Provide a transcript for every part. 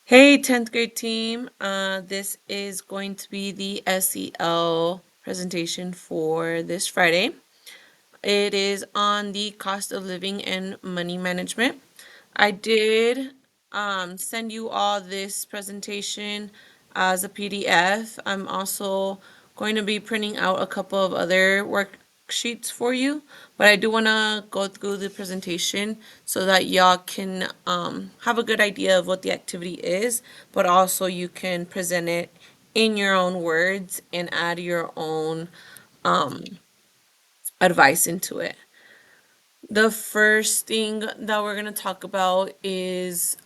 Hey, 10th grade team. This is going to be the SEL presentation for this Friday. It is on the cost of living and money management. I did send you all this presentation as a PDF. I'm also going to be printing out a couple of other worksheets for you, but I do want to go through the presentation so that y'all can have a good idea of what the activity is, but also you can present it in your own words and add your own advice into it. The first thing that we're going to talk about is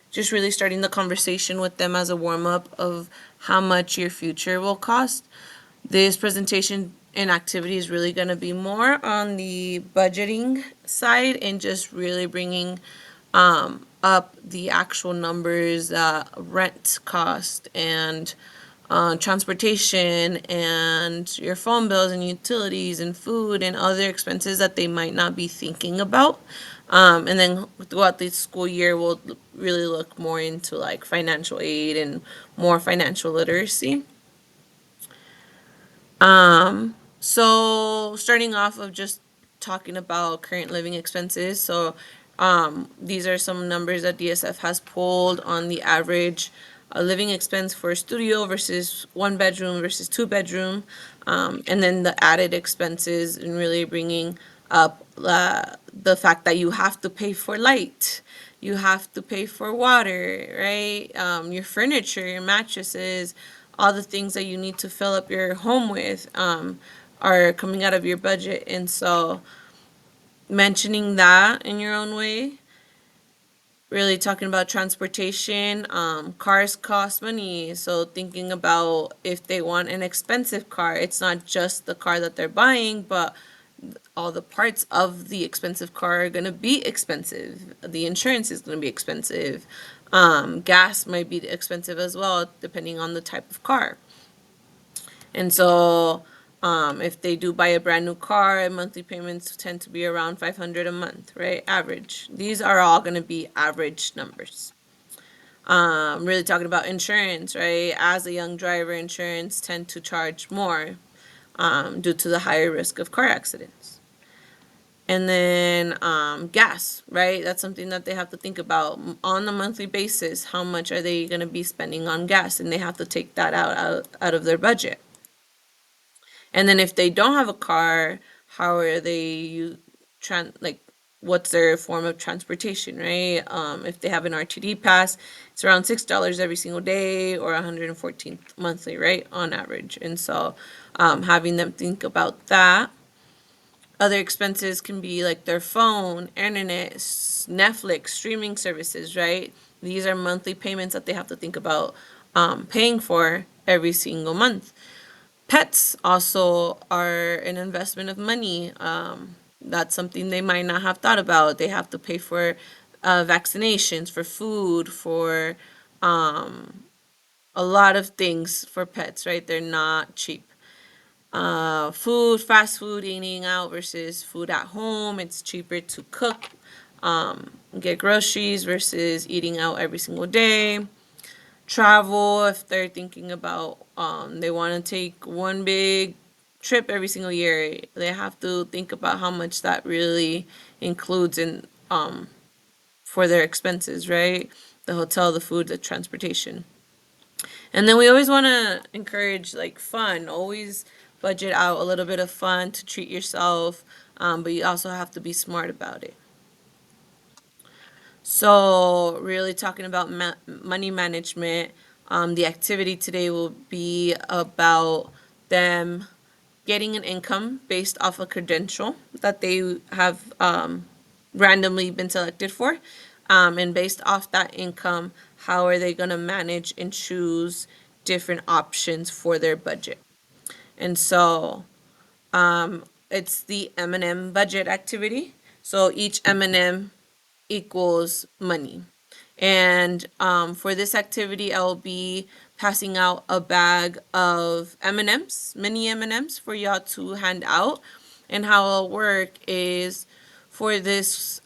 just really starting the conversation with them as a warm up of how much your future will cost. This presentation and activity is really going to be more on the budgeting side and just really bringing up the actual numbers, rent cost and transportation and your phone bills and utilities and food and other expenses that they might not be thinking about. And then throughout the school year, we'll really look more into like financial aid and more financial literacy. So starting off of just talking about current living expenses. So these are some numbers that DSF has pulled on the average living expense for a studio versus one bedroom versus two bedroom, and then the added expenses and really bringing up the fact that you have to pay for light, you have to pay for water, right? Your furniture, your mattresses, all the things that you need to fill up your home with are coming out of your budget. And so mentioning that in your own way, really talking about transportation, cars cost money. So thinking about if they want an expensive car, it's not just the car that they're buying, but all the parts of the expensive car are going to be expensive. The insurance is going to be expensive. Gas might be expensive as well, depending on the type of car. And so, if they do buy a brand new car, monthly payments tend to be around 500 a month, right? Average. These are all going to be average numbers. Really talking about insurance, right? As a young driver, insurance tend to charge more due to the higher risk of car accidents. And then gas, right? That's something that they have to think about on a monthly basis. How much are they going to be spending on gas? And they have to take that out of their budget. And then if they don't have a car, how are they like what's their form of transportation, right? If they have an RTD pass, it's around $6 every single day or 114 monthly, right, on average. And so having them think about that. Other expenses can be like their phone, internet, Netflix, streaming services, right? These are monthly payments that they have to think about paying for every single month. Pets also are an investment of money. That's something they might not have thought about. They have to pay for vaccinations, for food, for a lot of things for pets, right? They're not cheap. Food, fast food, eating out versus food at home. It's cheaper to cook, get groceries versus eating out every single day. Travel, if they're thinking about they want to take one big trip every single year, they have to think about how much that really includes in for their expenses, right? The hotel, the food, the transportation. And then we always want to encourage like fun. Always budget out a little bit of fun to treat yourself, but you also have to be smart about it. So, really talking about money management, the activity today will be about them getting an income based off a credential that they have randomly been selected for. And based off that income, how are they going to manage and choose different options for their budget? And so it's the M&M budget activity. So each M&M equals money. And for this activity, I'll be passing out a bag of M&Ms, mini M&Ms for y'all to hand out. And how it'll work is for this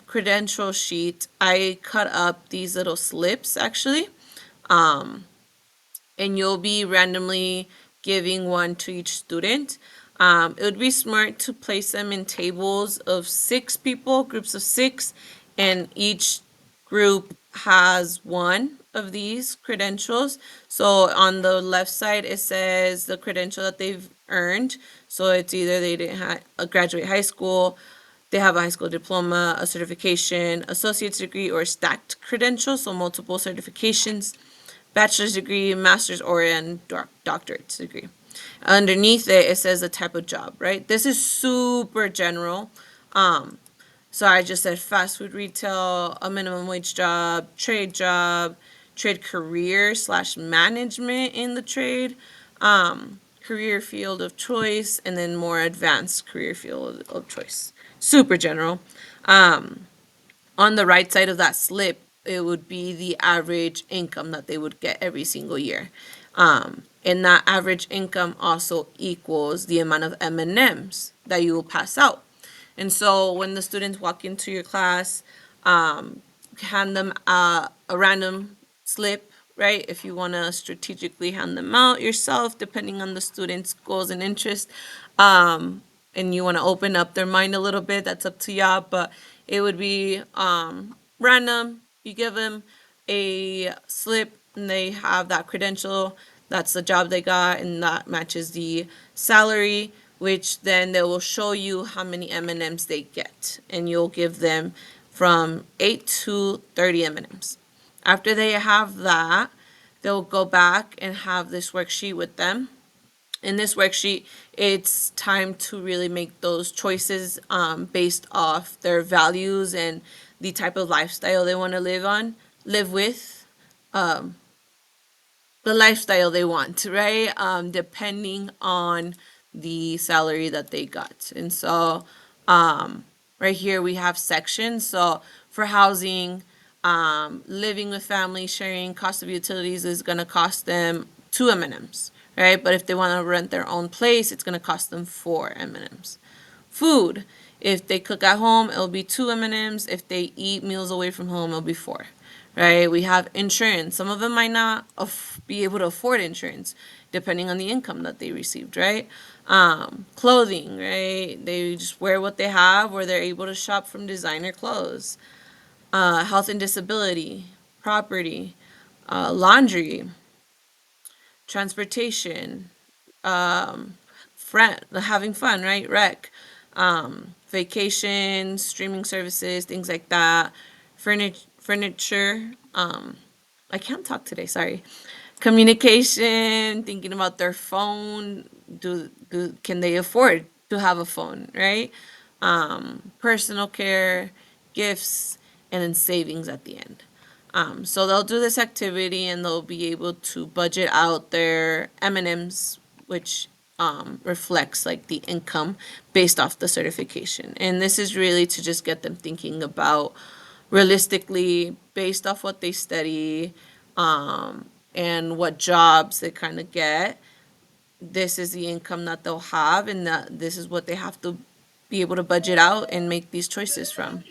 credential sheet, I cut up these little slips actually, and you'll be randomly giving one to each student. It would be smart to place them in tables of 6 people, groups of 6, and each group has one of these credentials. So on the left side, it says the credential that they've earned. So it's either they didn't graduate high school, they have a high school diploma, a certification, associate's degree, or stacked credentials, so multiple certifications, bachelor's degree, master's, or a doctorate degree. Underneath it, it says the type of job, right? This is super general. So I just said fast food retail, a minimum wage job, trade career slash management in the trade, career field of choice, and then more advanced career field of choice. Super general. On the right side of that slip, it would be the average income that they would get every single year. And that average income also equals the amount of M&Ms that you will pass out. And so when the students walk into your class, hand them a random slip, right? If you want to strategically hand them out yourself, depending on the student's goals and interests, and you want to open up their mind a little bit, that's up to y'all. But it would be random. You give them a slip, and they have that credential. That's the job they got, and that matches the salary, which then they will show you how many M&Ms they get, and you'll give them from 8 to 30 M&Ms. After they have that, they'll go back and have this worksheet with them. In this worksheet, it's time to really make those choices based off their values and the type of lifestyle they want to live with, the lifestyle they want, right? Depending on the salary that they got. And so, right here we have sections. So for housing, living with family, sharing cost of utilities is going to cost them 2 M&Ms, right? But if they want to rent their own place, it's going to cost them 4 M&Ms. Food, if they cook at home, it'll be 2 M&Ms. If they eat meals away from home, it'll be 4. Right? We have insurance. Some of them might not be able to afford insurance, depending on the income that they received. Right? Clothing. Right? They just wear what they have, or they're able to shop from designer clothes. Health and disability, property, laundry, transportation, having fun, right? Vacation, streaming services, things like that. Furniture. I can't talk today. Sorry. Communication. Thinking about their phone. Can they afford to have a phone? Right. Personal care, gifts, and then savings at the end. So they'll do this activity and they'll be able to budget out their M&Ms, which reflects like the income based off the certification. And this is really to just get them thinking about realistically based off what they study, and what jobs they kind of get. This is the income that they'll have, and that this is what they have to be able to budget out and make these choices from.